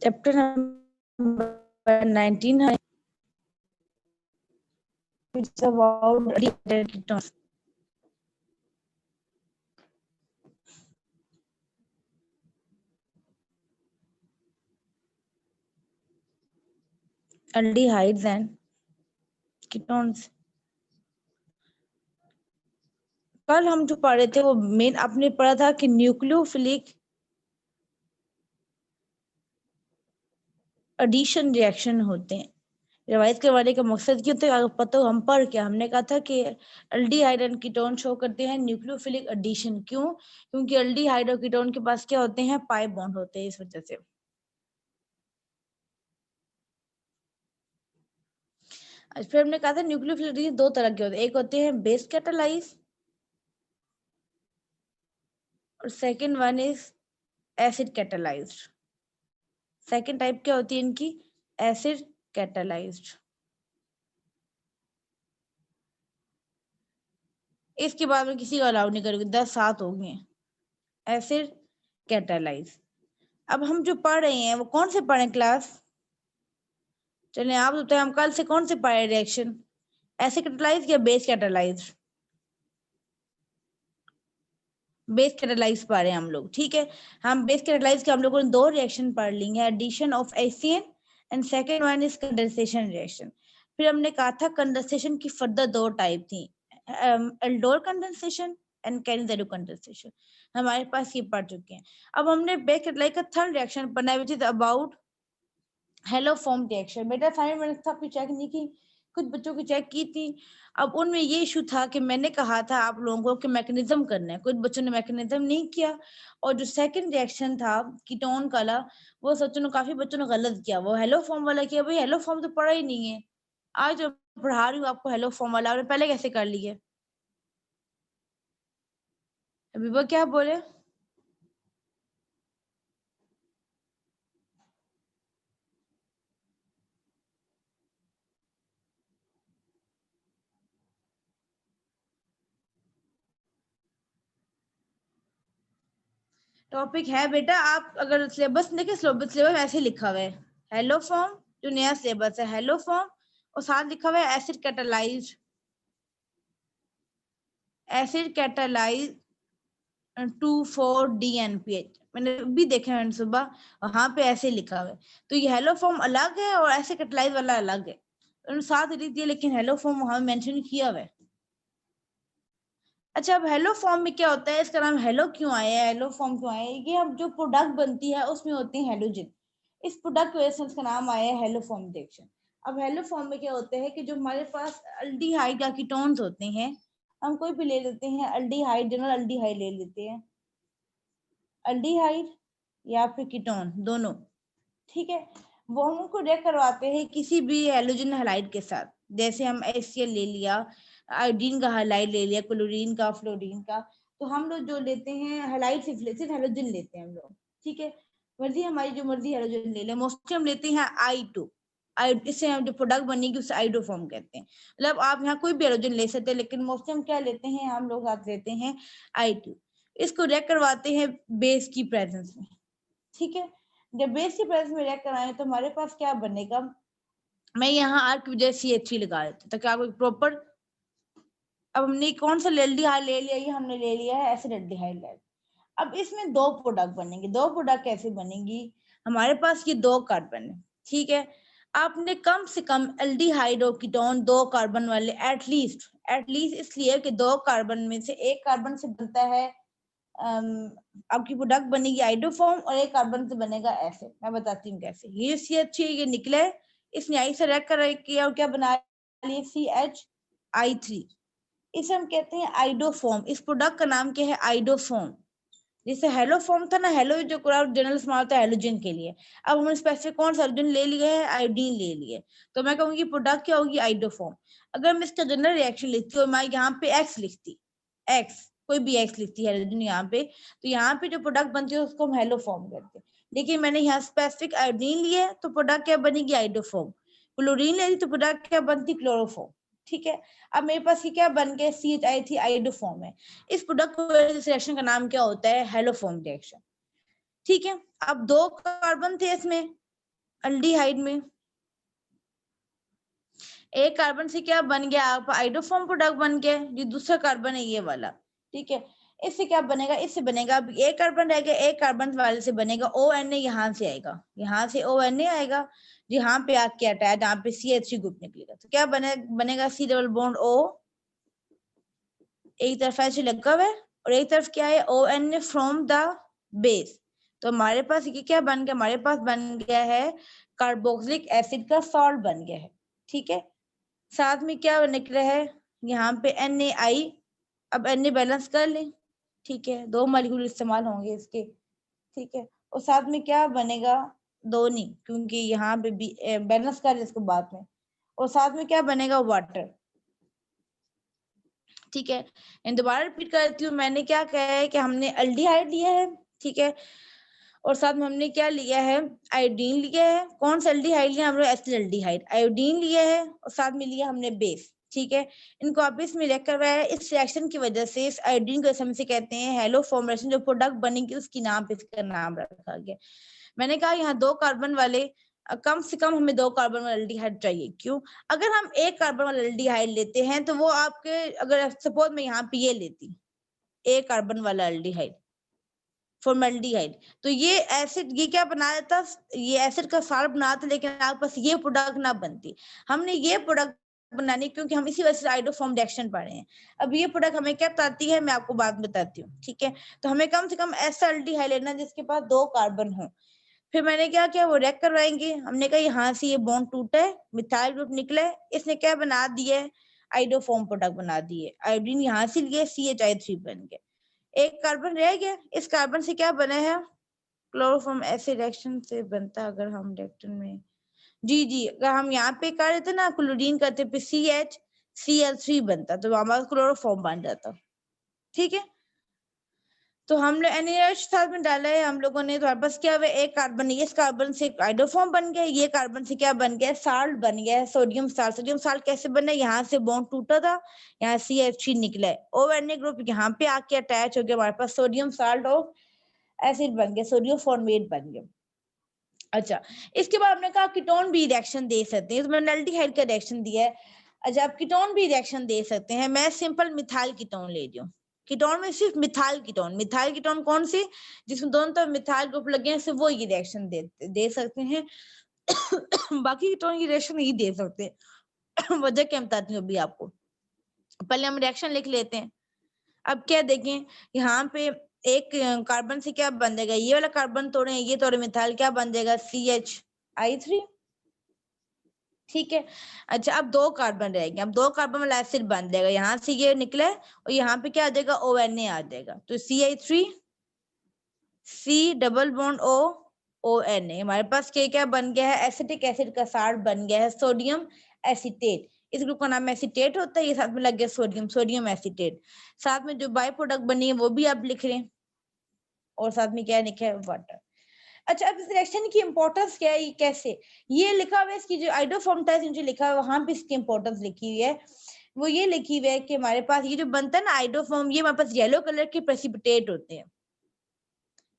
Chapter number 19 है, it's about ketones. Aldehydes and ketones. कल हम जो पढ़े थे वो मेन आपने पढ़ा था कि न्यूक्लियोफिलिक एडिशन रिएक्शन होते हैं। रिवाइज करवाने का मकसद क्यों था पता हो, हम पढ़ के हमने कहा था कि एल्डिहाइड एंड कीटोन शो करते हैं न्यूक्लियोफिलिक एडिशन। क्यों? क्योंकि एल्डिहाइड और कीटोन के पास क्या होते हैं, पाई बॉन्ड होते हैं, इस वजह से। फिर हमने कहा था न्यूक्लियोफिलिक एडिशन दो तरह के होते हैं, एक होते हैं बेस कैटालाइज और second one is acid catalysed. Second type क्या होती है इनकी, एसिड कैटालाइज्ड। इसके बाद में किसी को अलाउ नहीं करोगे, 10-7 हो गए एसिड कैटालाइज। अब हम जो पढ़ रहे हैं वो कौन से पढ़े क्लास, चलिए आप बताएं, हम कल से कौन से पढ़े रिएक्शन, एसिड कैटालाइज या बेस कैटालाइज? बेस कैटालाइज पढ़ रहे हैं हम लोग, ठीक है। हम बेस कैटालाइज के हम लोगों ने दो रिएक्शन पढ़ ली है, addition of Asian and second one is condensation reaction. फिर हमने कहा था कंडेंसेशन की फर्दर दो टाइप थी, एल्डोर कंडेंसेशन एंड कैनिज़ेरो कंडेंसेशन। हमारे पास ये पढ़ चुके हैं। अब हमने बेस कैटालाइज का थर्ड रिएक्शन पढ़ना है which is about haloform reaction. बेटा सारे मैंने सबकी चेक नहीं की, कुछ बच्चों की चेक की थी। अब उनमें ये इशू था कि मैंने कहा था आप लोगों को कि मैकेनिज्म करना है, कुछ बच्चों ने मैकेनिज्म नहीं किया। और जो सेकंड रिएक्शन था कीटोन वाला, वो सच्चों ने काफी बच्चों ने गलत किया, वो हेलोफॉर्म वाला किया। भाई हेलोफॉर्म तो पढ़ा ही नहीं है, आज जो पढ़ा रही हूँ आपको हेलोफॉर्म वाला, आपने पहले कैसे कर लिए? अभी वो क्या बोले, टॉपिक है बेटा, आप अगर सिलेबस देखें सिलेबस ऐसे लिखा हुआ है, हेलोफॉर्म जो नया सिलेबस है, हेलोफॉर्म और साथ लिखा हुआ है acid catalysed, acid catalyse 2,4-DNPH। मैंने भी देखा मैंने सुबह, वहां पे ऐसे लिखा हुआ है। तो ये हेलोफॉर्म अलग है और एसिड कैटालाइज वाला अलग है, उन्होंने साथ लिख दिया, लेकिन हेलोफॉर्म वहां मेंशन किया हुआ है। अच्छा, अब हेलो फॉर्म में क्या होता है, इसका नाम हेलो क्यों आया है, हेलो फॉर्म क्यों आया है? ये अब जो प्रोडक्ट बनती है उसमें होती है हेलोजन, इस प्रोडक्ट की वजह से इसका नाम आया है हेलो फॉर्म रिएक्शन। अब हेलो फॉर्म में क्या होता है कि जो हमारे पास अल्डिहाइड या कीटोन्स होते हैं, हम कोई भी ले लेते हैं अल्डिहाइड, जनरल अल्डिहाइड ले लेते हैं, अल्डिहाइड या फिर कीटोन दोनों, ठीक है। वो हम उनको रिएक्ट करवाते हैं किसी भी हेलोजन हैलाइड के साथ, जैसे हम HCl ले लिया, आयोडीन का हैलाइड ले लिया, क्लोरीन का, फ्लोरीन का। तो हम लोग जो लेते हैं हैलाइड सिर्फ हेलोजन लेते हैं हम लोग, ठीक है। मर्जी हमारी जो मर्जी हेलोजन ले लें, मोस्टली हम लेते हैं I2, इससे हम जो प्रोडक्ट बनेगी उसे आइडोफॉर्म कहते हैं। मतलब आप यहाँ कोई भी हेलोजन ले सकते हैं, लेकिन मोस्टली हम क्या लेते हैं, हम लोग साथ लेते हैं I2। इसको रिएक्ट करवाते हैं बेस की प्रेजेंस में, ठीक है। जब बेस की प्रेजेंस में रिएक्ट कराएं तो हमारे पास क्या बनेगा, मैं यहाँ R की वजह CH3 लगा देती हूँ ताकि आपको प्रॉपर। अब हमने कौन सा एल्डिहाइड ले लिया, ये हमने ले लिया है एसिड एल्डिहाइड। अब इसमें दो प्रोडक्ट बनेंगे, दो प्रोडक्ट कैसे बनेंगी, हमारे पास ये दो कार्बन है, ठीक है। आपने कम से कम एल्डिहाइड और कीटोन दो कार्बन वाले एटलीस्ट इसलिए कि दो कार्बन में से एक कार्बन से बनता है आपकी प्रोडक्ट बनेगी आइडोफॉर्म और एक कार्बन से बनेगा एसिड। मैं बताती हूँ कैसे। ये CH3 ये निकले, इसने आई से रिएक्ट कर किया और क्या बना लिया, CHI3। इसे हम कहते हैं आइडोफॉर्म। इस प्रोडक्ट का नाम क्या है, आइडोफॉर्म। जैसे हेलोफॉर्म था ना, हेलो जो जनरल इस्तेमाल होता है हेलोजन के लिए, अब हमने स्पेसिफिक कौन सा हेलोजन ले लिया है, आयोडीन ले लिए, तो मैं कहूंगी प्रोडक्ट क्या होगी, आइडोफॉर्म। अगर मैं इसका जनरल रिएक्शन लिखती हूँ, मैं यहाँ पे एक्स लिखती, एक्स कोई भी एक्स लिखती है हेलोजन यहाँ पे, तो यहाँ पे जो प्रोडक्ट बनती है उसको हम हेलोफॉर्म कहते हैं। लेकिन मैंने यहाँ स्पेसिफिक आयोडीन लिया है तो प्रोडक्ट क्या बनेगी, आइडोफॉर्म। क्लोरीन ले ली तो प्रोडक्ट क्या बनती, क्लोरोफॉर्म, ठीक है। अब मेरे पास ये क्या बन गया, CHI3 आइडोफॉर्म है। इस प्रोडक्ट रिएक्शन का नाम क्या होता है, हेलोफॉर्म रिएक्शन, ठीक है। अब दो कार्बन थे इसमें, एल्डिहाइड में एक कार्बन से क्या बन गया, आप आइडोफॉर्म प्रोडक्ट बन गया, जो दूसरा कार्बन है ये वाला, ठीक है। इससे क्या बनेगा, इससे बनेगा, अब एक कार्बन रह गया, एक कार्बन वाले से बनेगा ONA, यहाँ से आएगा, यहाँ से ONA आएगा, यहाँ पे आके अटैच, यहाँ पे CH3 ग्रुप निकलेगा, तो क्या बनेगा C डबल बॉन्ड O, एक तरफ ऐसे लगा हुआ है और एक तरफ क्या है ONA फ्रॉम द बेस। तो हमारे पास ये क्या बन गया, हमारे पास बन गया है कार्बोक्सिलिक एसिड का सॉल्ट बन गया है, ठीक है। साथ में क्या निकला है, यहाँ पे NaI, अब Na बैलेंस कर लें, ठीक है, 2 मॉलिक्यूल इस्तेमाल होंगे इसके, ठीक है। और साथ में क्या बनेगा, 2 नहीं, क्योंकि यहाँ पे बैलेंस कर ले इसको बाद में, और साथ में क्या बनेगा, वाटर, ठीक है। दोबारा रिपीट करती हूँ, मैंने क्या कहा है कि हमने एल्डिहाइड लिया है, ठीक है, और साथ में हमने क्या लिया है, आयोडीन लिया है। कौन सा एल्डिहाइड लिया, हमने एसिटाल्डिहाइड, आयोडीन लिया है, और साथ में लिया हमने बेस, ठीक है। इनको आप इसमें लिख कर है, इस रिएक्शन की वजह से इस आयोडीन को हम से कहते हैं हेलो फॉर्मेशन, जो प्रोडक्ट बनेगी उसकी नाम पे इसका नाम रखा गया। मैंने कहा यहाँ 2 कार्बन वाले, कम से कम हमें 2 कार्बन वाला एल्डिहाइड चाहिए, क्यों, अगर हम 1 कार्बन वाला एल्डिहाइड लेते हैं तो वो आपके, अगर सपोज मैं यहाँ पे ये लेती 1 कार्बन वाला एल्डिहाइड, फॉर्मल्डिहाइड, तो ये एसिड, ये क्या बना देता, ये एसिड का सार बनाता, लेकिन आपके पास ये प्रोडक्ट ना बनती। हमने ये प्रोडक्ट बनानी, क्योंकि हम इसी वजह से आइडोफॉर्म रिएक्शन पढ़ रहे हैं। अब ये प्रोडक्ट हमें क्या बताती है, मैं आपको बाद में बताती हूँ, ठीक है। तो हमें कम से कम ऐसा एल्डिहाइड लेना जिसके पास 2 कार्बन हो। फिर मैंने क्या किया, वो रेक करवाएंगे, हमने कहा यहाँ से ये बॉन्ड टूटा है, मिथाइल ग्रुप निकला है, इसने क्या बना दिया है, आइडोफॉर्म प्रोडक्ट बना दिए, आयोडीन यहाँ से लिए, CHI3 बन गया, एक कार्बन रह गया, इस कार्बन से क्या बना है, क्लोरोफॉर्म ऐसे रिएक्शन से बनता, अगर हम रिएक्शन में जी अगर हम यहाँ पे कर देते ना, क्लोरीन करते पे CHCl3 बनता, तो हमारा क्लोरोफॉर्म बन जाता, ठीक है। तो हमने NaOH साथ में डाला है हम लोगों ने, तो हमारे पास क्या हुआ, एक कार्बन, इस कार्बन से आइडोफॉर्म बन गया, ये कार्बन से क्या बन गया, साल्ट बन गया है, सोडियम साल्ट। सोडियम साल्ट कैसे बना, यहाँ से बॉन्ड टूटा था, यहाँ CH3 निकला है, ONA ग्रुप यहाँ पे आके अटैच हो गया, हमारे पास सोडियम साल्ट और एसिड बन गया, सोडियम फॉर्मेट बन गया। अच्छा, इसके बाद हमने कहा कीटोन भी रिएक्शन दे सकते हैं, तो मैंने एल्डिहाइड का रिएक्शन दिया है। अच्छा, आप कीटोन भी रिएक्शन दे सकते हैं, मैं सिंपल मिथाइल कीटोन ले रही हूँ। कीटोन में सिर्फ मिथाइल कीटोन कौन सी, जिसमें दोनों तरफ मिथाइल ग्रुप लगे हैं, सिर्फ वो ये रिएक्शन दे सकते हैं। बाकी कीटोन की रिएक्शन नहीं दे सकते। वजह क्या बताती हूँ अभी आपको, पहले हम रिएक्शन लिख लेते हैं। अब क्या देखें, यहाँ पे एक कार्बन से क्या बन जाएगा, ये वाला कार्बन तोड़े, ये तोड़े मिथाइल, क्या बन जाएगा, CHI3, ठीक है। अच्छा, अब 2 कार्बन रहेंगे, अब 2 कार्बन वाला एसिड बन जाएगा, यहाँ से ये निकले और यहाँ पे क्या आ जाएगा, ONA आ जाएगा, तो CH3 C double bond ONA, हमारे पास क्या बन गया है, एसिटिक एसिड का साल्ट बन गया है, सोडियम एसीटेट। इस ग्रुप का नाम एसीटेट होता है, ये साथ में लग गया सोडियम एसीटेट। साथ में जो बाय प्रोडक्ट बनी है वो भी आप लिख रहे हैं, और साथ में क्या लिखा है, वाटर। अच्छा, अब इस रिएक्शन की इंपॉर्टेंस क्या है, ये कैसे, ये लिखा हुआ है, इसकी जो आइडोफॉर्म टेस्ट जो लिखा है वहां पे इसकी इंपॉर्टेंस लिखी हुई है, वो ये लिखी हुई है कि हमारे पास ये जो बनता है ना आइडोफॉर्म, ये हमारे पास येलो कलर के प्रेसिपिटेट होते हैं,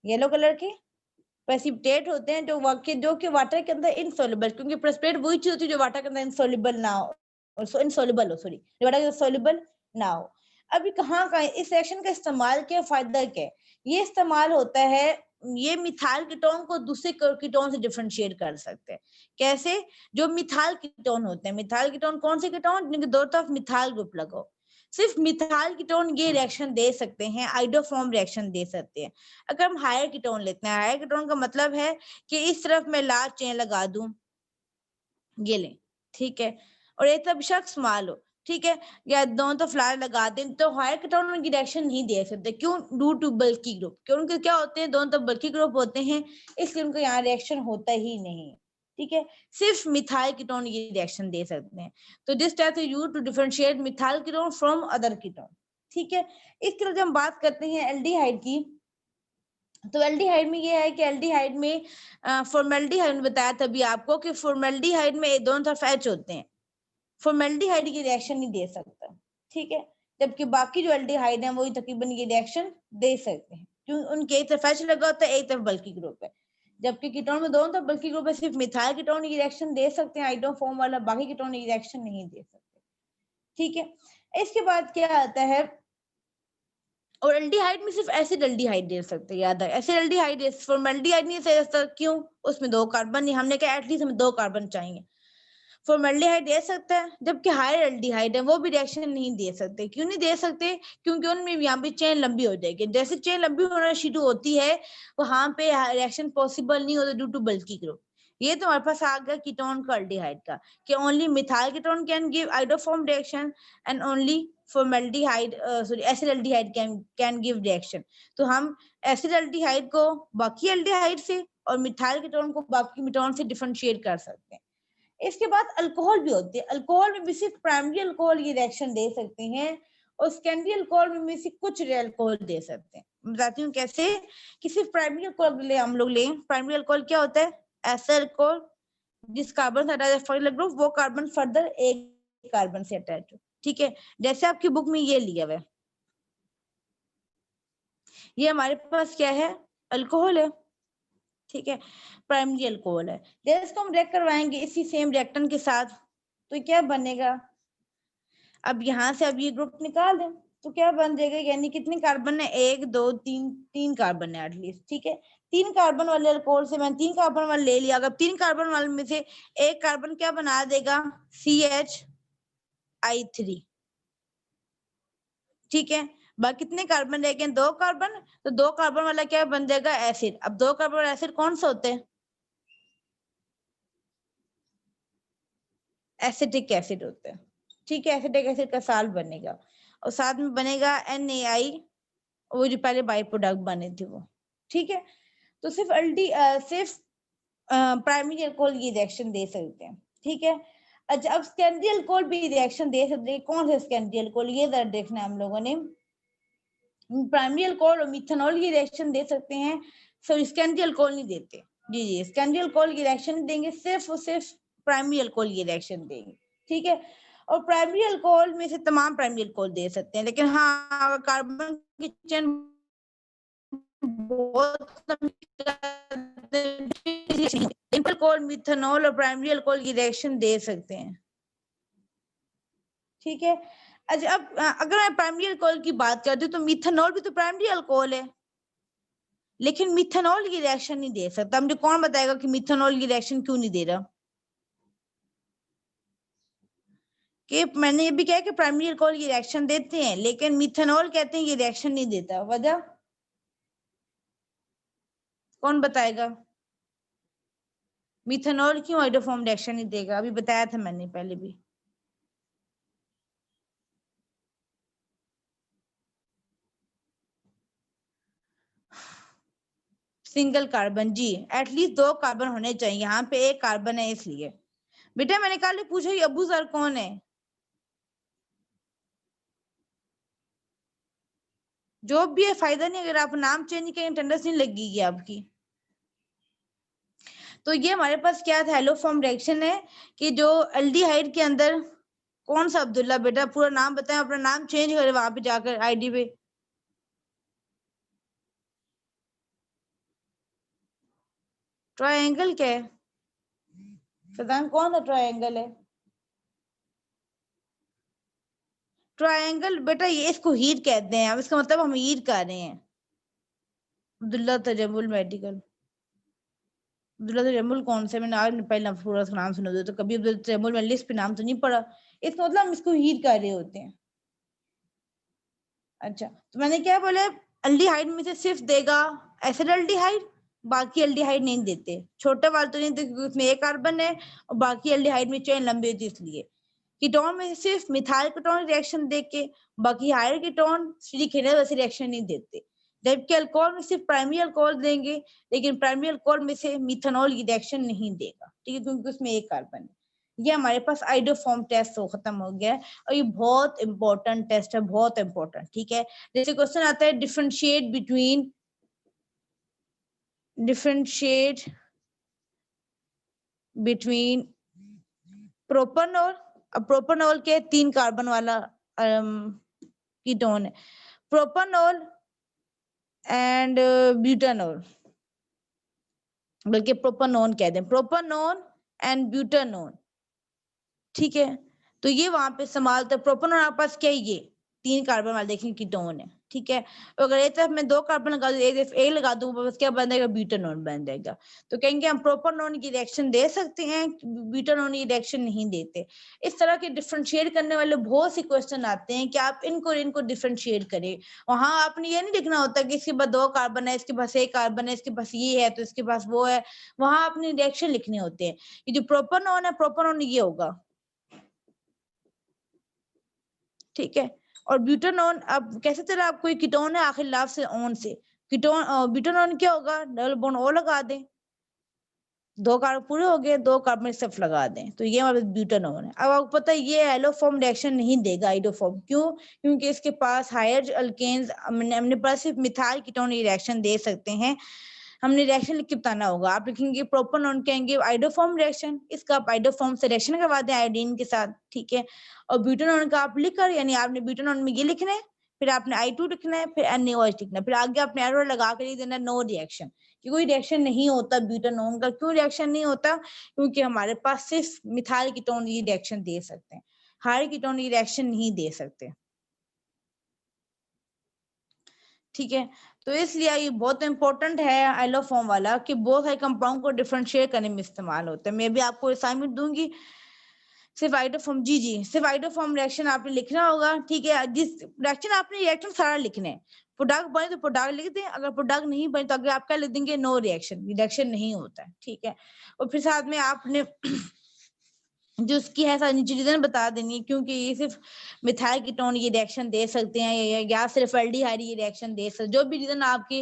येलो कलर के प्रेसिपिटेट होते हैं, जो कि वाटर के अंदर इनसॉल्युबल, क्योंकि प्रेसिपिटेट वही चीज होती है जो वाटर के अंदर इनसॉल्युबल ना हो, इनसॉल्युबल हो, सॉरी, जो वाटर के अंदर सॉल्युबल ना हो। अभी कहाँ का इस रिएक्शन का इस्तेमाल क्या, फायदा क्या है, ये इस्तेमाल होता है, ये मिथाइल कीटोन को दूसरे कीटोन से डिफरेंशिएट कर सकते हैं। कैसे, जो मिथाइल कीटोन होते हैं, मिथाइल कीटोन कौन से कीटोन, जिनके दोनों तरफ मिथाइल ग्रुप लगाओ, सिर्फ मिथाइल कीटोन ये रिएक्शन दे सकते हैं, आइडोफॉर्म रिएक्शन दे सकते हैं। अगर हम हायर कीटोन लेते हैं, हायर कीटोन का मतलब है कि इस तरफ मैं लार्ज चेन लगा दूं, ये लें, ठीक है, और एक तरफ शख्स मान लो, ठीक है, या दोनों तो फ्लावर लगा दें, तो हायर कीटोन उनकी रिएक्शन नहीं दे सकते, क्यों, ड्यू टू बल्की ग्रुप, क्यों, उनके क्या होते हैं, दोनों तो बल्की ग्रुप होते हैं, इसलिए उनको यहाँ रिएक्शन होता ही नहीं, ठीक है। सिर्फ मिथाइल कीटोन ये रिएक्शन दे सकते हैं। तो this type is used to differentiate methyl ketone from other ketone, ठीक है। इसके लिए जब हम बात करते हैं एल्डिहाइड की, तो एल्डिहाइड में ये है कि एल्डिहाइड में फॉर्मल्डिहाइड में बताया तभी आपको कि फॉर्मल्डिहाइड में दोनों तरफ H होते हैं, फॉर्मल्डिहाइड की रिएक्शन नहीं दे सकता, ठीक है, जबकि बाकी जो एल्डिहाइड हैं वही तकरीबन ये रिएक्शन दे सकते हैं, क्यों, उनके एक तरफ H लगा होता है, एक तरफ बल्कि ग्रुप है। जबकि कीटोन में दोनों तो बल्कि ग्रुप में सिर्फ मिथाइल कीटोन की रिएक्शन दे सकते हैं हाइड्रोफॉर्म वाला, बाकी कीटोन की रिएक्शन नहीं दे सकते। ठीक है, इसके बाद क्या आता है, और एल्डिहाइड में सिर्फ एसिड एल्डिहाइड दे सकते हैं, याद है एसिड एल्डिहाइड, फॉर्मल्डिहाइड नहीं दे सकता, क्यों, उसमें 2 कार्बन नहीं, हमने कहा एटलीस्ट हमें 2 कार्बन चाहिए। फॉर्मल्डिहाइड दे सकता है, जबकि हायर एल्डिहाइड है वो भी रिएक्शन नहीं दे सकते। क्यों नहीं दे सकते, क्योंकि उनमें यहाँ पे चेन लंबी हो जाएगी, जैसे चेन लंबी होना शुरू होती है वहां पे रिएक्शन पॉसिबल नहीं होता ड्यू टू बल्की ग्रुप। ये तो हमारे पास आ गया कीटोन का एल्डिहाइड का, कि only methyl ketone can give हाइड्रोफॉर्म reaction and only formaldehyde sorry acid aldehyde can give reaction. तो हम एसिड एल्डिहाइड को बाकी एल्डिहाइड से और मिथाइल कीटोन को बाकी कीटोन से डिफरेंशिएट कर सकते हैं। इसके बाद अल्कोहल भी होती है, अल्कोहल में भी सिर्फ प्राइमरी अल्कोहल की रिएक्शन दे सकते हैं और सेकेंडरी अल्कोहल में भी सिर्फ कुछ अल्कोहल दे सकते हैं। बताती हूँ कैसे, कि सिर्फ प्राइमरी अल्कोहल ले हम लोग लें, प्राइमरी अल्कोहल क्या होता है, ऐसा अल्कोहल जिस कार्बन से अटैच है ग्रुप वो कार्बन फर्दर एक कार्बन से अटैच हो। ठीक है, जैसे आपकी बुक में ये लिया हुआ है, ये हमारे पास क्या है, अल्कोहल है। ठीक है, प्राइमरी अल्कोहल है, जैसे इसको हम रिएक्ट करवाएंगे इसी सेम रिएक्टेंट के साथ, तो क्या बनेगा, अब यहाँ से अब ये ग्रुप निकाल दें तो क्या बन जाएगा, यानी कितने कार्बन है, 1 2 3, 3 कार्बन है एटलीस्ट। ठीक है, 3 कार्बन वाले अल्कोहल से मैंने 3 कार्बन वाले ले लिया, अगर 3 कार्बन वाले में से एक कार्बन क्या बना देगा, CH3। ठीक है, बाकी कितने कार्बन रह गए, 2 कार्बन, तो 2 कार्बन वाला क्या बन जाएगा, एसिड। अब 2 कार्बन वाला एसिड कौन सा होते हैं, एसिटिक एसिड होते हैं। ठीक है, एसिटिक एसिड का साल्ट बनेगा और साथ में बनेगा NaI, वो जो पहले बाई प्रोडक्ट बने थे वो। ठीक है, तो सिर्फ सिर्फ प्राइमरी अल्कोहल की रिएक्शन दे सकते हैं। ठीक है, अच्छा अब सेकेंडरी अल्कोहल भी रिएक्शन दे सकते हैं, कौन सा सेकेंडरी अल्कोहल, ये जरा देखना है हम लोगों ने। प्राइमरी अल्कोहल और मिथेनॉल की रिएक्शन दे सकते हैं, सो सेकेंडरी अल्कोहल नहीं देते। जी जी, सेकेंडरी अल्कोहल की रिएक्शन नहीं देंगे, सिर्फ और सिर्फ प्राइमरी अल्कोहल की रिएक्शन देंगे। ठीक है, और प्राइमरी अल्कोहल में से तमाम प्राइमरी अल्कोहल दे सकते हैं, लेकिन हाँ कार्बन की चेन बहुत अल्कोहल, मिथेनॉल और प्राइमरी अल्कोहल की रिएक्शन दे सकते हैं। ठीक है, अच्छा अब अगर मैं प्राइमरी अल्कोहल की बात करती हूँ तो मिथेनॉल भी तो प्राइमरी अल्कोहल है, लेकिन मिथेनॉल की रिएक्शन नहीं दे सकता। मुझे कौन बताएगा कि मिथेनॉल की रिएक्शन क्यों नहीं दे रहा, कि मैंने ये भी कहा कि प्राइमरी अल्कोहल की रिएक्शन देते हैं, लेकिन मिथेनॉल कहते हैं ये रिएक्शन नहीं देता, वजह कौन बताएगा, मिथेनॉल क्यों हाइड्रोफॉर्म रिएक्शन नहीं देगा, अभी बताया था मैंने पहले भी। सिंगल कार्बन, जी एटलीस्ट 2 कार्बन होने चाहिए, यहाँ पे 1 कार्बन है इसलिए। बेटा मैंने कल पूछा ये अबू सर कौन है, जो भी है फायदा नहीं, अगर आप नाम चेंज करें अटेंडेंस नहीं लगेगी आपकी। तो ये हमारे पास क्या था, हेलो फॉर्म रिएक्शन है, कि जो एल्डिहाइड के अंदर कौन सा, अब्दुल्ला बेटा पूरा नाम बताएं, अपना नाम चेंज करें वहां पे जाकर आईडी पे। ट्रायंगल क्या है, फैजान कौन सा ट्रायंगल है, ट्रायंगल बेटा ये इसको हीट कहते हैं, अब इसका मतलब हम हीट कर रहे हैं। अब्दुल्ला तजमुल मेडिकल, अब्दुल्ला तजमुल कौन से, मैंने आज पहला पूरा नाम सुना तो कभी अब्दुल्ला तजमुल में लिस्ट पे नाम तो नहीं पड़ा, इसका मतलब हम इसको हीट कर रहे होते हैं। अच्छा तो मैंने क्या बोला, एल्डिहाइड में से सिर्फ देगा एसिड एल्डिहाइड, बाकी एल्डिहाइड नहीं देते, छोटा वाला तो नहीं देते क्योंकि उसमें 1 कार्बन है और बाकी एल्डिहाइड में चेन लंबी होती है इसलिए। कीटोन में सिर्फ मिथाइल कीटोन रिएक्शन देख के, बाकी हायर कीटोन श्रीखिनल वैसे रिएक्शन नहीं देते। जबकि अल्कोहल में सिर्फ प्राइमरी अल्कोहल देंगे, लेकिन प्राइमरी अल्कोहल में से मिथेनॉल की रिएक्शन नहीं देगा, ठीक है, क्योंकि उसमें 1 कार्बन है। ये हमारे पास आइडोफॉर्म टेस्ट तो खत्म हो गया है, और ये बहुत इंपॉर्टेंट टेस्ट है, बहुत इंपॉर्टेंट। ठीक है, जैसे क्वेश्चन आता है डिफरेंशिएट बिटवीन प्रोपेनॉल, अब प्रोपेनॉल के 3 कार्बन वाला कीटोन है, प्रोपेनॉल एंड ब्यूटानॉल। बल्कि प्रोपानोन कह दें, प्रोपानोन एंड ब्यूटानोन, ठीक है। तो ये वहां पे इस्तेमाल होता है। प्रोपानोन आपके पास क्या है, ये 3 कार्बन वाले देखें कीटोन है, ठीक है। तो अगर एक तरफ मैं 2 कार्बन लगा दूं, एक तरफ 1 लगा दूं, बस क्या बन जाएगा, ब्यूटानोन बन जाएगा। तो कहेंगे हम प्रोपानोन की रिएक्शन दे सकते हैं, ब्यूटानोन की रिएक्शन नहीं देते। इस तरह के डिफरेंशिएट करने वाले बहुत से क्वेश्चन आते हैं कि आप इनको डिफरेंशिएट करें। वहां आपने ये नहीं लिखना होता कि इसके पास 2 कार्बन है, इसके पास 1 कार्बन है, इसके पास ये है तो इसके पास वो है। वहां आपने रिएक्शन लिखने होते हैं। ये जो प्रोपानोन है, प्रोपानोन ये होगा, ठीक है। और ब्यूटानोन, अब कैसे चला, आपको ये कीटोन है आखिर लाभ से ऑन से, कीटोन ब्यूटानोन क्या होगा, डबल बॉन्ड ओ लगा दें, 2 कार्बन पूरे हो गए, 2 कार्बन सिर्फ लगा दें, तो ये हमारे ब्यूटानोन है। अब आपको पता है ये एलोफॉर्म रिएक्शन नहीं देगा, आइडोफॉर्म, क्यों, क्योंकि इसके पास हायर अल्केन्स, हमने पास सिर्फ मिथाइल कीटोन रिएक्शन दे सकते हैं। हमने रिएक्शन लिख के बताना होगा। आप लिखेंगे प्रोपानोन, कहेंगे आइडोफॉर्म रिएक्शन, इसका आप आइडोफॉर्म से रिएक्शन करवा दें आयोडीन के साथ, ठीक है। और ब्यूटानोन का आप लिख कर, यानी आपने ब्यूटानोन में ये लिखना है, फिर आपने I2 लिखना है, फिर NaOH लिखना है, फिर आगे आपने एरो लगा कर लिख देना नो रिएक्शन, कि कोई रिएक्शन नहीं होता ब्यूटानोन का। क्यों रिएक्शन नहीं होता, क्योंकि हमारे पास सिर्फ मिथाइल कीटोन ये रिएक्शन दे सकते हैं, हाइड्रोजन कीटोन ये रिएक्शन नहीं दे सकते, ठीक है। तो इसलिए ये बहुत इंपॉर्टेंट है एलोफॉर्म वाला, कि बहुत सारे कंपाउंड को डिफरेंशिएट करने में इस्तेमाल होता है। मैं भी आपको असाइनमेंट दूंगी, सिर्फ आइडोफॉर्म, जी सिर्फ आइडोफॉर्म रिएक्शन आपने लिखना होगा, ठीक है। जिस रिएक्शन आपने रिएक्शन सारा लिखना है, प्रोडक्ट बने तो प्रोडक्ट लिख दें, अगर प्रोडक्ट नहीं बने तो अगर आप क्या लिख देंगे, नो रिएक्शन, रिएक्शन नहीं होता है, ठीक है। और फिर साथ में आपने जो उसकी है नीचे रीजन बता देंगे, क्योंकि ये सिर्फ मिथाइल कीटोन ये रिएक्शन दे सकते हैं, या सिर्फ एल्डिहाइड ये रिएक्शन दे सकते, जो भी रीजन आपके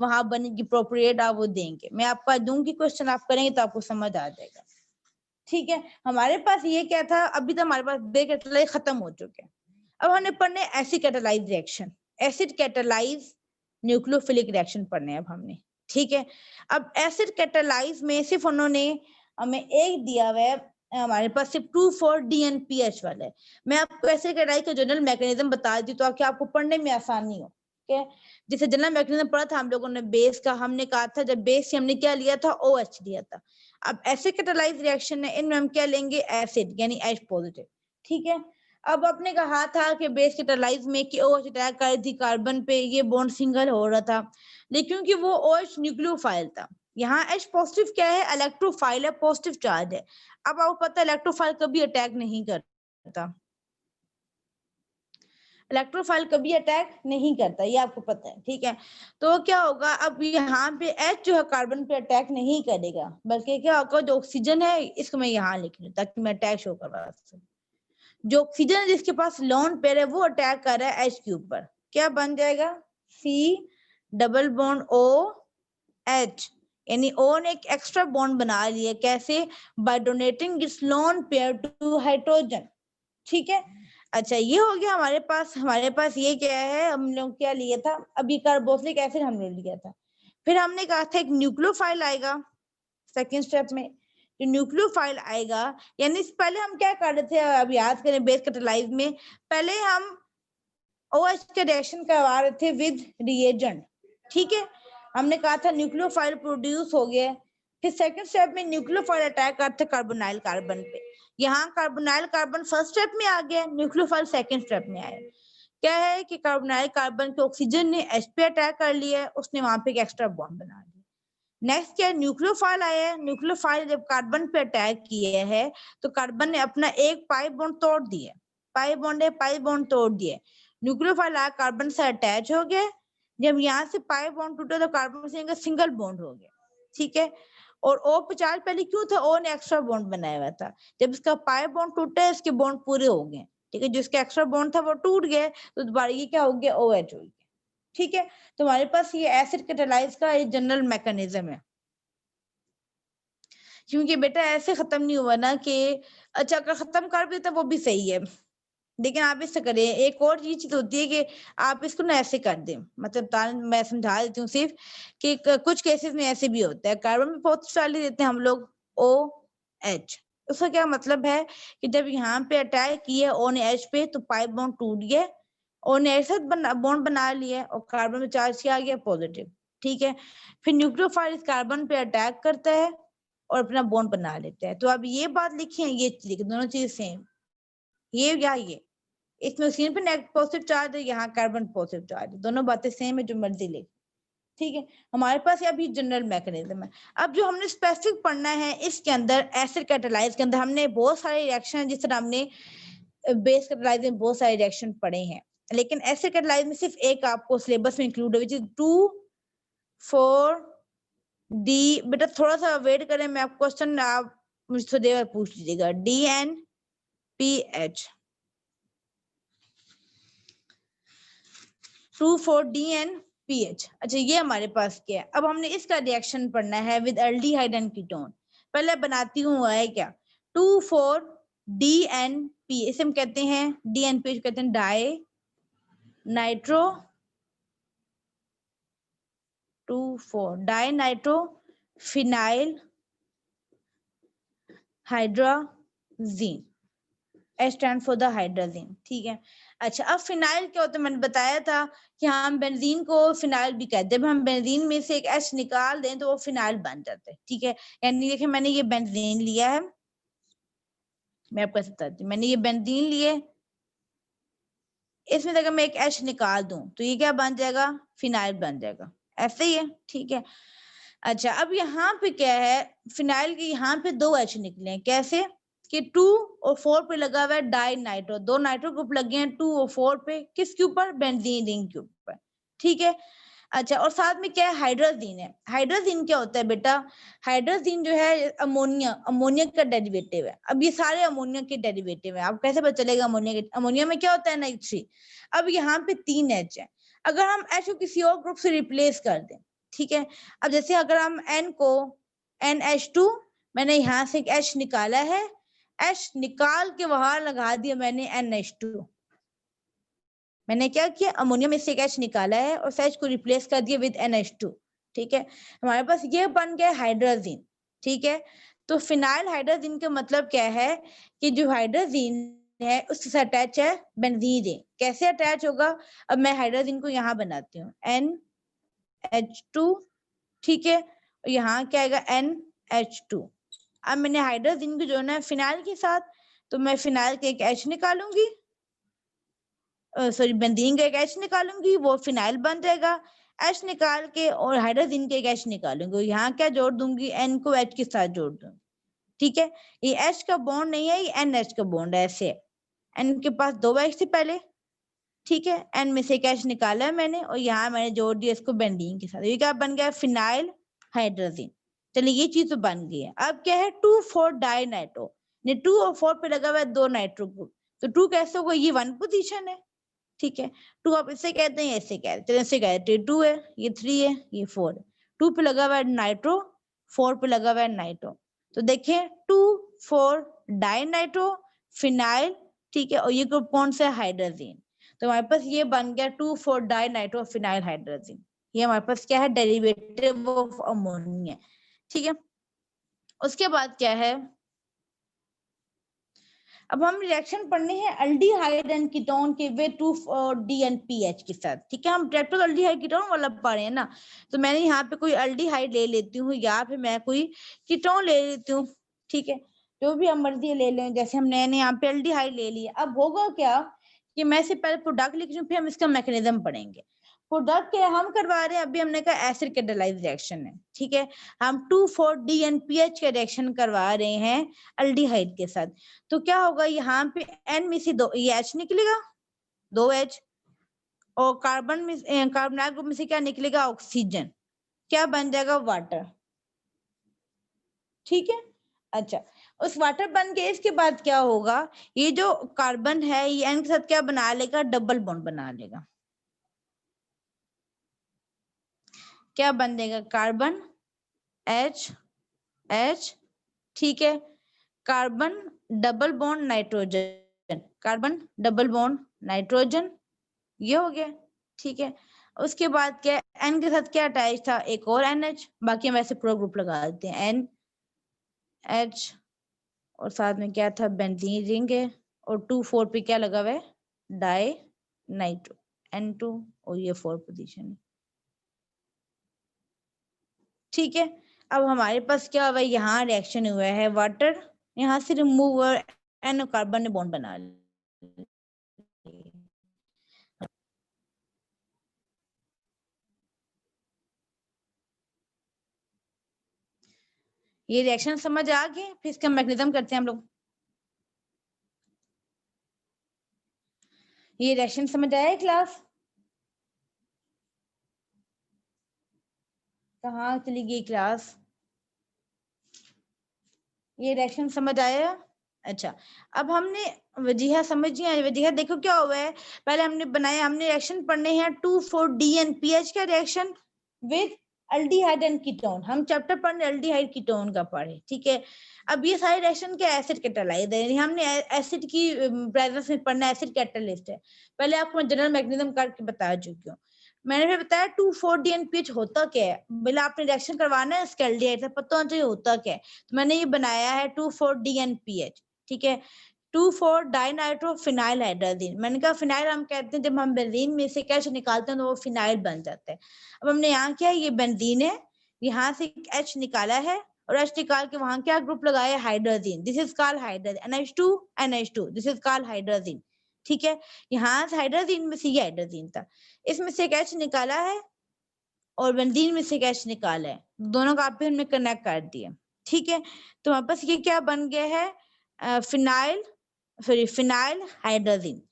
वहां बनेगी प्रोप्रिएट आप वो देंगे। मैं आपको दूंगी क्वेश्चन, आप करेंगे तो आपको समझ आ जाएगा, ठीक है। हमारे पास ये क्या था, अभी तो हमारे पास बे कैटालाइज खत्म हो चुके हैं। अब हमने पढ़ने acid catalyse reaction, acid catalyse nucleophilic reaction पढ़ने अब हमने, ठीक है। अब एसिड कैटालाइज में सिर्फ उन्होंने हमें एक दिया हुआ है, हमारे पास सिर्फ 2,4-DNPH वाला है। मैं आपको एसिड कैटालाइज का जनरल मैकेनिज्म बता दी तो आपको पढ़ने में आसानी हो, ठीक है। जैसे जनरल मैकेनिज्म पढ़ा था हम लोगों ने बेस का, हमने कहा था जब बेस से हमने क्या लिया था, OH लिया था। अब एसिड कैटालाइज रिएक्शन है, इनमें हम क्या लेंगे, एसिड यानी H पॉजिटिव, ठीक है। अब आपने कहा था कि बेस कैटालाइज में कि OH अटैक कर रही थी कार्बन पे, ये बॉन्ड सिंगल हो रहा था, लेकिन क्योंकि वो OH न्यूक्लियोफाइल था। यहाँ H पॉजिटिव क्या है, इलेक्ट्रोफाइल है, पॉजिटिव चार्ज है। अब आपको पता है इलेक्ट्रोफाइल कभी अटैक नहीं करता, इलेक्ट्रोफाइल कभी अटैक नहीं करता, ये आपको पता है, ठीक है। तो क्या होगा, अब यहाँ पे H जो है कार्बन पे अटैक नहीं करेगा, बल्कि क्या होगा, जो ऑक्सीजन है इसको मैं यहाँ लिख लूं ताकि मैं अटैक शो करवा सकूं। जो ऑक्सीजन है जिसके पास लोन पेयर है वो अटैक कर रहा है H के ऊपर, क्या बन जाएगा, C++OH, यानी O ने एक एक्स्ट्रा बॉन्ड बना लिया, कैसे, by donating its lone pair to hydrogen, ठीक है। अच्छा ये हो गया हमारे पास ये क्या है, हम लोग क्या लिया था, अभी कार्बोक्सिलिक एसिड हमने लिया था। फिर हमने कहा था एक न्यूक्लियोफाइल आएगा सेकेंड स्टेप में, जो न्यूक्लियोफाइल आएगा, यानी पहले हम क्या कर रहे थे, अब याद करें बेस कैटालाइज में, पहले हम OH के रिएक्शन करवा रहे थे विद रिएजेंट, ठीक है। हमने कहा था न्यूक्लियोफाइल प्रोड्यूस हो गया, फिर सेकंड स्टेप में न्यूक्लियोफाइल अटैक करते कार्बोनाइल कार्बन पे, यहाँ कार्बोनाइल कार्बन फर्स्ट स्टेप में आ गया, न्यूक्लियोफाइल सेकंड स्टेप में आया। क्या है कि कार्बोनाइल कार्बन के ऑक्सीजन ने H पे अटैक कर लिया है, उसने वहां पे एक एक्स्ट्रा बॉन्ड बना दिया। नेक्स्ट क्या, न्यूक्लियोफाइल आया है, न्यूक्लियोफाइल जब कार्बन पे अटैक किया है तो कार्बन ने अपना एक पाई बॉन्ड तोड़ दिया, पाई बॉन्ड तोड़ दिया, न्यूक्लियोफाइल आया कार्बन से अटैच हो गया, जब यहाँ से पाई बॉन्ड टूटा तो कार्बन से सिंगल बॉन्ड हो गया, ठीक है। और O पे चार्ज पहले क्यों था, O ने एक्स्ट्रा बॉन्ड बनाया हुआ था, जब इसका पाई बॉन्ड टूटा है इसके बॉन्ड पूरे हो गए, ठीक है। जिसका एक्स्ट्रा बॉन्ड था वो टूट गया तो दोबारा ये क्या हो गया, OH हो गया, ठीक है। तो हमारे पास ये एसिड कैटालाइज का एक जनरल मैकेनिज्म है, क्योंकि बेटा ऐसे खत्म नहीं हुआ ना कि अच्छा अगर खत्म कर भी देता वो भी सही है, लेकिन आप इससे करें। एक और ये चीज होती है कि आप इसको ना ऐसे कर दें, मतलब मैं समझा देती हूँ सिर्फ कि कुछ केसेस में ऐसे भी होता है, कार्बन में बहुत सारे देते हैं हम लोग OH, उसका क्या मतलब है कि जब यहाँ पे अटैक किया O ने H पे तो पाई बॉन्ड टूट गया, O ने ऐसा बॉन्ड बना लिया और कार्बन में चार्ज क्या आ गया, पॉजिटिव, ठीक है। फिर न्यूक्लियोफाइल इस कार्बन पे अटैक करता है और अपना बॉन्ड बना लेता है। तो अब ये बात लिखिए, ये लिखिए, दोनों चीज सेम, ये या ये, इसमें ऑक्सीजन पे नेगेटिव पॉजिटिव चार्ज है, यहाँ कार्बन पॉजिटिव चार्ज है, दोनों बातें सेम है, जो मर्जी लिख। ठीक है, हमारे पास अभी जनरल मैकेनिज्म है। अब जो हमने स्पेसिफिक पढ़ना है, इसके अंदर एसिड कैटालाइज के अंदर हमने बहुत सारे रिएक्शन, जिस तरह हमने बेस कैटालाइज में बहुत सारे रिएक्शन पढ़े हैं, लेकिन एसिड कैटालाइज में सिर्फ एक आपको सिलेबस में इंक्लूड है, विच इज 2,4-D। बेटा थोड़ा सा वेट करें, मैं आपको क्वेश्चन आप मुझसे देर पूछ लीजिएगा। DNPH 2,4-DNPH। अच्छा, ये हमारे पास क्या है। अब हमने इसका रिएक्शन पढ़ना है विद एल्डिहाइड एंड कीटोन। पहले बनाती हूँ है क्या, 2,4-DNP, इसे हम कहते हैं DNPH, कहते हैं dinitro 2,4 dinitro phenyl hydrazine, H stand for the hydrazine. ठीक है। अच्छा, अब फिनाइल क्या होता है, मैंने बताया था कि हम बेंजीन को फिनाइल भी कहते हैं। जब हम बेंजीन में से एक H निकाल दें तो वो फिनाइल बन जाता है। ठीक है, यानी देखिए मैंने ये बेंजीन लिया है, मैं आपको बताती हूँ, मैंने ये बेंजीन लिए, इसमें अगर मैं एक H निकाल दूं तो ये क्या बन जाएगा, फिनाइल बन जाएगा, ऐसे ही है। ठीक है। अच्छा, अब यहाँ पे क्या है, फिनाइल के यहाँ पे 2 H निकले हैं, कैसे कि 2 और 4 पे लगा हुआ है डाई नाइट्रो, 2 नाइट्रो ग्रुप लगे हैं 2 और 4 पे, किसके ऊपर, बेंजीन रिंग के ऊपर। ठीक है। अच्छा, और साथ में क्या है, हाइड्रोजीन है। हाइड्रोजीन क्या होता है बेटा, हाइड्रोजीन जो है अमोनिया, अमोनिया का डेरिवेटिव है। अब ये सारे अमोनिया के डेरिवेटिव है, आप कैसे पता चलेगा अमोनिया के, अमोनिया में क्या होता है ना 3। अब यहाँ पे 3 H है, अगर हम H को किसी और ग्रुप से रिप्लेस कर दें, ठीक है, अब जैसे अगर हम N को NH2, मैंने यहाँ से एक H निकाला है, H निकाल के वहां लगा दिया मैंने NH2, मैंने क्या किया, अमोनिया में से एक H निकाला है और H को रिप्लेस कर दिया विद NH2। ठीक है, हमारे पास ये बन गया हाइड्रोजीन। ठीक है, तो फिनाइल हाइड्रोजीन का मतलब क्या है कि जो हाइड्रोजीन है उसके साथ अटैच है बेंजीन रिंग। कैसे अटैच होगा, अब मैं हाइड्रोजीन को यहाँ बनाती हूँ NH2, ठीक है, और यहाँ क्या आएगा NH2। अब मैंने हाइड्रोजीन को जोड़ना है फिनाइल के साथ, तो मैं फिनाइल के एक H निकालूंगी, सॉरी बेंजीन का एक H निकालूंगी, वो फिनाइल बन जाएगा। H निकाल के और हाइड्रोजीन के एक H निकालूंगी, यहाँ क्या जोड़ दूंगी, N को H के साथ जोड़ दूंगी। ठीक है, ये H का बॉन्ड नहीं है, ये NH का बॉन्ड है, ऐसे N के पास 2 H थी पहले। ठीक है, N में से एक H निकाला है मैंने और यहाँ मैंने जोड़ दिया इसको बेंजीन के साथ, ये क्या बन गया, फिनाइल हाइड्रोजीन। चलिए ये चीज तो बन गई है। अब क्या है, 2,4 डाई नाइट्रो, 2 और 4 पे लगा हुआ है 2 नाइट्रो ग्रुप, तो 2 कैसे होगा, ये 1 पोजीशन है। ठीक है, 2 आप इससे कहते हैं, ऐसे कहते हैं, ऐसे कहते हैं, 2 है, ये 3 है, ये 4 है, 2 पे लगा हुआ है नाइट्रो, 4 पे लगा हुआ है नाइट्रो, तो देखिए 2,4 डाई नाइट्रो फिनाइल। ठीक है, और ये ग्रुप कौन सा है, हाइड्रोजीन। तो हमारे पास ये बन गया 2,4 डाई नाइट्रो फिनाइल हाइड्रोजीन, ये हमारे पास क्या है, डेरिवेटिव ऑफ अमोनिया। ठीक है, उसके बाद क्या है, अब हम रिएक्शन पढ़ने हैं एल्डिहाइड एंड कीटोन के वे 2,4-DNPH के साथ। ठीक है, हम डायरेक्ट एल्डिहाइड कीटोन वाला पढ़े हैं ना, तो मैंने यहाँ पे कोई एल्डिहाइड ले लेती हूँ या फिर मैं कोई कीटोन ले लेती हूँ। ठीक है, जो भी हम मर्जी ले लें, जैसे हमने यहाँ पे एल्डिहाइड ले लिया। अब होगा क्या कि मैं से पहले प्रोडक्ट लिख रही हूँ, फिर हम इसका मैकेनिज्म पढ़ेंगे। प्रोडक्ट क्या हम करवा रहे हैं, अभी हमने कहा एसिड कैटालाइज रिएक्शन है। ठीक है, हम 2,4-DNPH का रिएक्शन करवा रहे हैं एल्डिहाइड के साथ। तो क्या होगा, यहाँ पे N में से 2 ये H निकलेगा, 2 H, और कार्बन में कार्बोनाइल ग्रुप में से क्या निकलेगा, ऑक्सीजन, क्या बन जाएगा, वाटर। ठीक है, अच्छा, उस वाटर बन के इसके बाद क्या होगा, ये जो कार्बन है ये N के साथ क्या बना लेगा, डबल बॉन्ड बना लेगा, क्या बन जाएगा, कार्बन H H। ठीक है, carbon double bond nitrogen, carbon double bond nitrogen, ये हो गया। ठीक है, उसके बाद क्या, N के साथ क्या अटैच था, एक और NH, बाकी हम वैसे पूरा ग्रुप लगा देते हैं NH, और साथ में क्या था, बेंजीन रिंग है, और 2,4 पे क्या लगा हुआ है, डाई नाइट्रो N2, और ये 4 पोजीशन है। ठीक है, अब हमारे पास क्या हुआ, यहाँ रिएक्शन हुआ है, वाटर यहाँ से रिमूव एन कार्बन ने बॉन्ड बना लिया। ये रिएक्शन समझ आ गए, फिर इसका मैकेनिज्म करते हैं हम लोग। ये रिएक्शन समझ आया क्लास? कहाँ चली गई क्लास? ये रिएक्शन समझ आया? अच्छा, अब हमने वजीहा समझिए। वजीहा देखो क्या हुआ है, पहले हमने बनाया, हमने रिएक्शन पढ़ने हैं 2,4-DNPH का reaction with aldehyde and ketone. हम चैप्टर पढ़ने एल्डिहाइड कीटोन का पढ़े, ठीक है। अब ये सारे रिएक्शन के एसिड कैटालाइज है, हमने एसिड की प्रेजेंस में पढ़ना, एसिड कैटालिस्ट है। पहले आपको मैं जनरल मैकेनिज्म करके बता चुकी हूँ। मैंने भी बताया 2,4-DNPH होता क्या है, बोला आपने रिएक्शन करवाना है इसका एल्डिहाइड से, पता होना चाहिए होता क्या है। तो मैंने ये बनाया है 2,4-DNPH, ठीक है। 2,4-डाइनाइट्रोफिनाइल हाइड्रोजीन। मैंने कहा फिनाइल हम कहते हैं जब हम बेंजीन में से कैश निकालते हैं तो वो फिनाइल बन जाता है। अब हमने यहाँ क्या, ये बेंजीन है, यहाँ से H निकाला है और H निकाल के वहां क्या ग्रुप लगाया, hydrazine. This is called hydrogen, NH2 this is called hydrazine, ठीक है। यहाँ से हाइड्रोजीन में से ये हाइड्रोजीन था, इसमें से H निकाला है और बेंजीन में से H निकाला है, दोनों का आपस में कनेक्ट कर दिया, ठीक है। तो वापस ये क्या बन गया है, फिनाइल हाइड्रोजीन,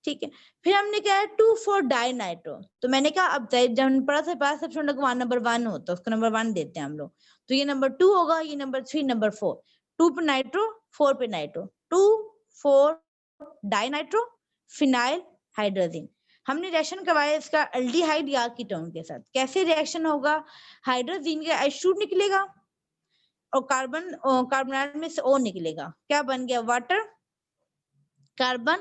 ठीक है। फिर हमने क्या है 2,4-डाइनाइट्रो। तो मैंने कहा अब जब हम पढ़ा था पास सबसे नंबर 1 होता है, उसको नंबर 1 देते हैं हम लोग। तो ये नंबर 2 होगा, ये नंबर 3, नंबर 4। 2 पे नाइट्रो, 4 पे नाइट्रो, 2,4-डाइनाइट्रो फिनाइल हाइड्रोजीन। हमने रिएक्शन करवाया इसका एल्डिहाइड या कीटोन के साथ। कैसे रिएक्शन होगा, हाइड्रोजीन का H2 निकलेगा और कार्बन में से O निकलेगा, क्या बन गया, वाटर, कार्बन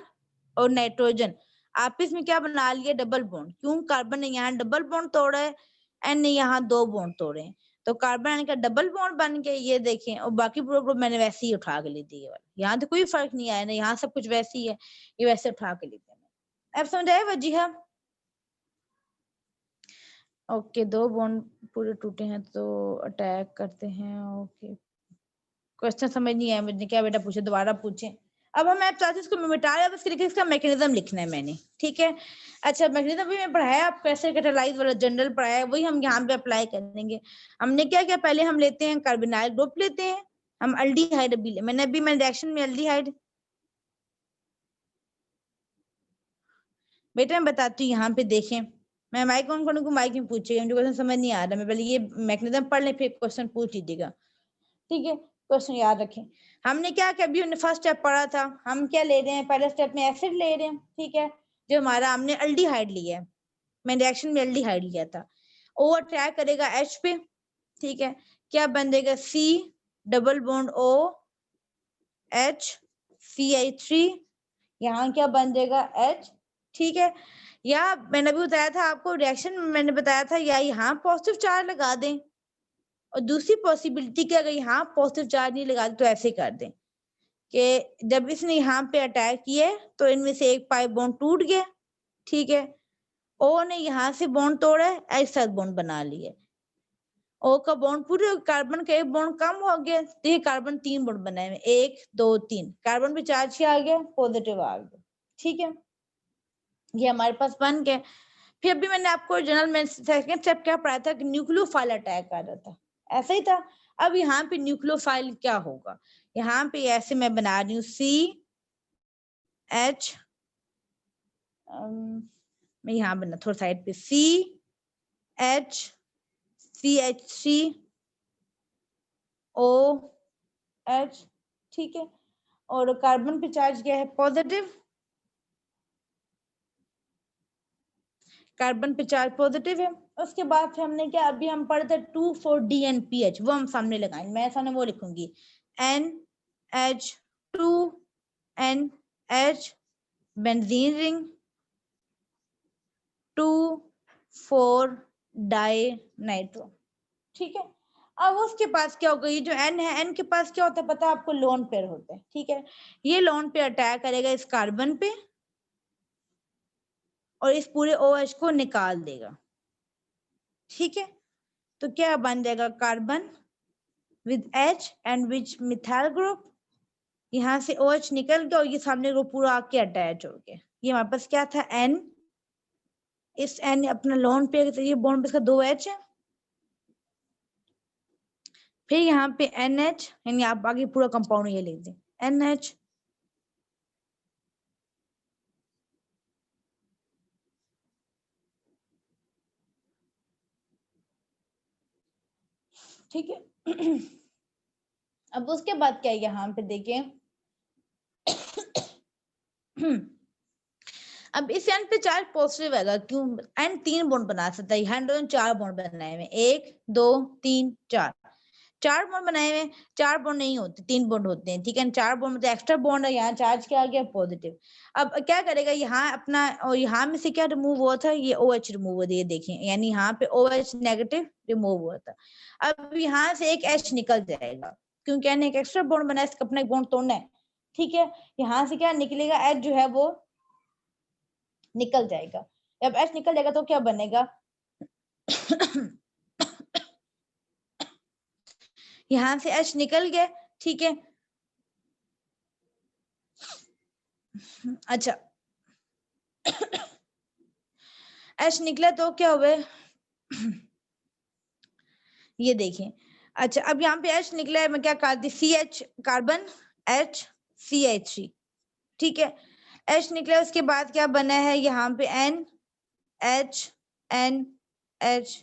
और नाइट्रोजन आपस में क्या बना लिया, डबल बॉन्ड। क्यों, कार्बन ने यहाँ डबल बॉन्ड तोड़ा है, N ने यहाँ 2 बॉन्ड तोड़े हैं, तो कार्बन का डबल बॉन्ड बन गया, ये देखें। और बाकी पूरा ग्रुप मैंने वैसे ही उठा के ली थी, यहाँ तो कोई फर्क नहीं आया ना, यहाँ सब कुछ वैसे ही है, ये वैसे उठा के ली थी। अब समझ आया वजीहा? ओके, 2 बॉन्ड पूरे टूटे हैं तो अटैक करते हैं, ओके। क्वेश्चन समझ नहीं आया मुझे, क्या बेटा पूछे, दोबारा पूछे। अब हम चार्जेस को मिटा रहे हैं, इसके लिए इसका मैकेनिज्म लिखना है मैंने, ठीक है। अच्छा, मैकेनिज्म भी मैं पढ़ाया, आप कैसे कैटालाइज वाला जनरल पढ़ाया, वही हम यहाँ पे अप्लाई करेंगे। हमने क्या किया, पहले हम लेते हैं कार्बोनाइल ग्रुप लेते हैं, हम एल्डिहाइड भी मैंने रिएक्शन में एल्डिहाइड, बेटा मैं बताती हूँ, यहाँ पे देखें, मैं माइक ऑन करूँ, माइक में पूछिएगा, मुझे क्वेश्चन समझ नहीं आ रहा, मैं पहले ये मैकेनिज्म पढ़ लें फिर क्वेश्चन पूछ लीजिएगा, ठीक है। क्वेश्चन याद रखें, हमने क्या किया, अभी हमने फर्स्ट स्टेप पढ़ा था, हम क्या ले रहे हैं, पहले स्टेप में एसिड ले रहे हैं, ठीक है। जो हमारा हमने एल्डिहाइड लिया है, मैंने रिएक्शन में एल्डिहाइड लिया था, ओ अटैक करेगा H पे, ठीक है। क्या बन जाएगा, C double bond O H CH3, यहाँ क्या बन जाएगा H, ठीक है। या मैंने भी बताया था आपको रिएक्शन में, मैंने बताया था या यहाँ पॉजिटिव चार्ज लगा दें, और दूसरी पॉसिबिलिटी कि अगर यहाँ पॉजिटिव चार्ज नहीं लगा तो ऐसे कर दें कि जब इसने यहाँ पे अटैक किया तो इनमें से एक पाई बॉन्ड टूट गया, ठीक है। ओ ने यहाँ से बॉन्ड तोड़ा है, एक साथ बॉन्ड बना लिया, ओ का बॉन्ड पूरे, कार्बन का एक बॉन्ड कम हो गया, तो ये कार्बन 3 बॉन्ड बनाए हुए, 1 2 3, कार्बन पे चार्ज क्या आ गया, पॉजिटिव आ गया, ठीक है। ये हमारे पास बन गया। फिर भी मैंने आपको जनरल में सेकंड स्टेप क्या पढ़ाया था कि न्यूक्लियोफाइल अटैक आ रहा था, ऐसा ही था। अब यहाँ पे न्यूक्लियोफाइल क्या होगा, यहाँ पे ऐसे मैं बना रही हूँ CH, मैं यहाँ बना थोड़ा साइड पे CH CH3OH, ठीक है। और कार्बन पे चार्ज क्या है, पॉजिटिव, कार्बन पे चार्ज पॉजिटिव है। उसके बाद फिर हमने क्या, अभी हम पढ़े थे 2,4-DNPH, वो हम सामने लगाएंगे, मैं सामने वो लिखूंगी NH2NH बेंजीन रिंग 2,4-डाइनाइट्रो, ठीक है। अब उसके पास क्या होगा, ये जो N है, N के पास क्या होता है पता है आपको, लोन पेयर होते हैं, ठीक है। ये लोन पेयर अटैक करेगा इस कार्बन पे और इस पूरे OH को निकाल देगा, ठीक है। तो क्या बन जाएगा carbon with H and which methyl group, यहाँ से OH निकल गया और ये सामने ग्रुप पूरा आके अटैच हो गया। ये हमारे पास क्या था N, इस N अपना लोन पे ये बॉन्ड पे इसका 2 H है, फिर यहाँ पे NH, यानी आप आगे पूरा कंपाउंड ये लिख दें NH, ठीक है। अब उसके बाद क्या है यहाँ पे देखें, अब इस एंड पे चार्ज पॉजिटिव आएगा, क्यों, एंड 3 बॉन्ड बना सकता है, हाइड्रोजन 4 बॉन्ड बनाए हुए, 1 2 3 4 बॉन्ड बनाए हुए, 4 बॉन्ड नहीं होते, 3 बॉन्ड होते हैं, ठीक है। 4 बॉन्ड मतलब एक्स्ट्रा बॉन्ड है, यहाँ चार्ज क्या आ गया पॉजिटिव। अब क्या करेगा यहाँ अपना, और यहाँ में से क्या रिमूव हुआ था, ये OH रिमूव हुआ था, ये देखिए, यानी यहाँ पे OH नेगेटिव रिमूव हुआ था। अब यहाँ से एक H निकल जाएगा, क्योंकि यानी एक एक्स्ट्रा बॉन्ड बना है, इसका अपना एक बॉन्ड तोड़ना है, ठीक है। यहाँ से क्या निकलेगा, H जो है वो निकल जाएगा। जब H निकल जाएगा तो क्या बनेगा, यहां से H निकल गया, ठीक है। अच्छा, H निकला तो क्या हुआ, ये देखिए। अच्छा, अब यहाँ पे H निकला है, मैं क्या करती, CH कार्बन H CH3, ठीक है। H निकला, उसके बाद क्या बना है यहाँ पे N H N H,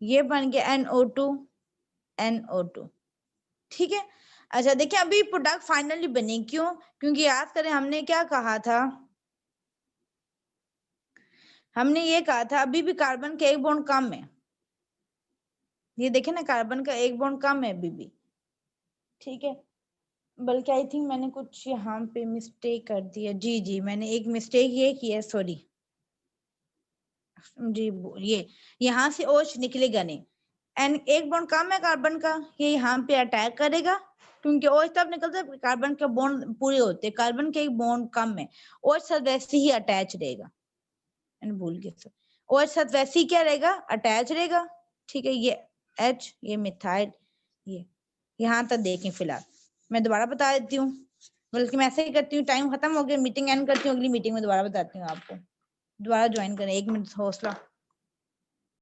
ये बन गया NO2 NO2, ठीक है। अच्छा देखिए, अभी प्रोडक्ट फाइनली बने, क्यों, क्योंकि याद करें हमने क्या कहा था, हमने ये कहा था अभी भी कार्बन का एक बॉन्ड कम है, ये देखे ना, कार्बन का एक बॉन्ड कम है अभी भी, ठीक है। बल्कि आई थिंक मैंने कुछ यहाँ पे मिस्टेक कर दी है, जी जी मैंने एक मिस्टेक ये की है, सॉरी जी, ये यहाँ से OH निकलेगा नहीं, एंड एक बॉन्ड कम है कार्बन का, ये यहाँ पे अटैक करेगा, क्योंकि OH तब निकलता है कार्बन के बॉन्ड पूरे होते हैं, कार्बन के एक बॉन्ड कम है, OH साथ वैसे ही अटैच रहेगा, मैंने भूल गया सर, OH साथ वैसे ही क्या रहेगा, अटैच रहेगा, ठीक है। ये H, ये मिथाइल, ये यहाँ तक देखें फिलहाल, मैं दोबारा बता देती हूँ, बल्कि मैं ऐसे ही करती हूँ, टाइम खत्म हो गया, मीटिंग एंड करती हूँ, अगली मीटिंग में दोबारा बताती हूँ आपको, दोबारा ज्वाइन करें, 1 मिनट हौसला।